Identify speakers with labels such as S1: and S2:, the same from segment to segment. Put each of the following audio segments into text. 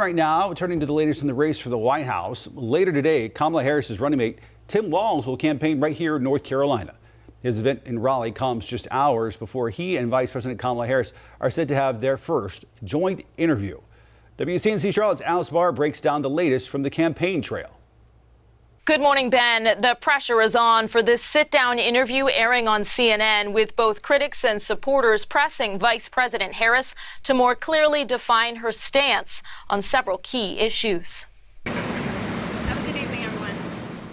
S1: Right now, turning to the latest in the race for the White House. Later today, Kamala Harris's running mate Tim Walz will campaign right here in North Carolina. His event in Raleigh comes just hours before he and Vice President Kamala Harris are set to have their first joint interview. WCNC Charlotte's Alice Barr breaks down the latest from the campaign trail.
S2: Good morning, Ben. The pressure is on for this sit-down interview airing on CNN, with both critics and supporters pressing Vice President Harris to more clearly define her stance on several key issues.
S3: Have a good evening, everyone.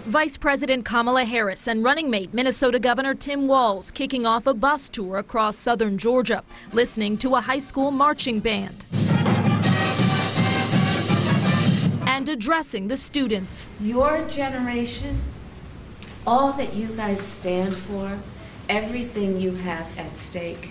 S2: Vice President Kamala Harris and running mate Minnesota Governor Tim Walz kicking off a bus tour across southern Georgia, listening to a high school marching band and addressing the students.
S4: Your generation, all that you guys stand for, everything you have at stake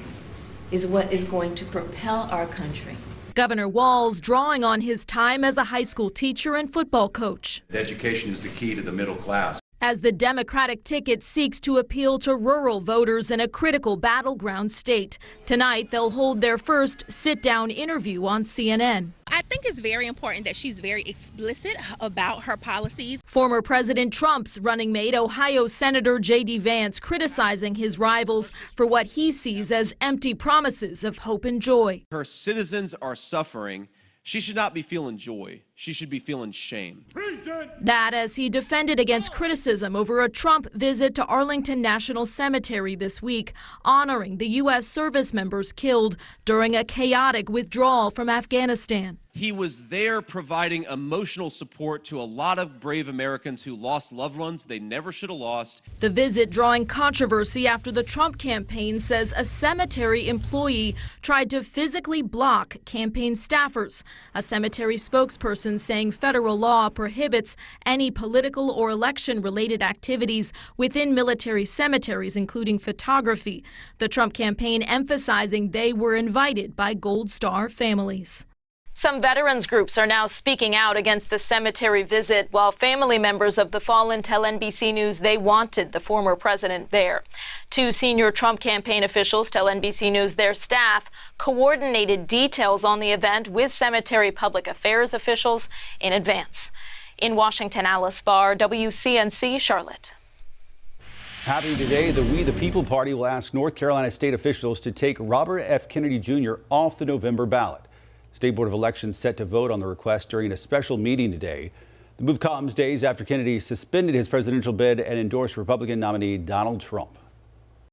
S4: is what is going to propel our country.
S2: Governor Walz drawing on his time as a high school teacher and football coach.
S5: Education is the key to the middle class.
S2: As the Democratic ticket seeks to appeal to rural voters in a critical battleground state. Tonight, they'll hold their first sit-down interview on CNN.
S3: I think it's very important that she's very explicit about her policies.
S2: Former President Trump's running mate, Ohio Senator J.D. Vance, criticizing his rivals for what he sees as empty promises of hope and joy.
S6: Her citizens are suffering. She should not be feeling joy. She should be feeling shame.
S2: That as he defended against criticism over a Trump visit to Arlington National Cemetery this week, honoring the U.S. service members killed during a chaotic withdrawal from Afghanistan.
S6: He was there providing emotional support to a lot of brave Americans who lost loved ones they never should have lost.
S2: The visit drawing controversy after the Trump campaign says a cemetery employee tried to physically block campaign staffers. A cemetery spokesperson saying federal law prohibits any political or election-related activities within military cemeteries, including photography. The Trump campaign emphasizing they were invited by Gold Star families. Some veterans groups are now speaking out against the cemetery visit, while family members of the fallen tell NBC News they wanted the former president there. Two senior Trump campaign officials tell NBC News their staff coordinated details on the event with cemetery public affairs officials in advance. In Washington, Alice Barr, WCNC Charlotte.
S1: Happening today, the We the People Party will ask North Carolina state officials to take Robert F. Kennedy Jr. off the November ballot. State Board of Elections set to vote on the request during a special meeting today. The move comes days after Kennedy suspended his presidential bid and endorsed Republican nominee Donald Trump.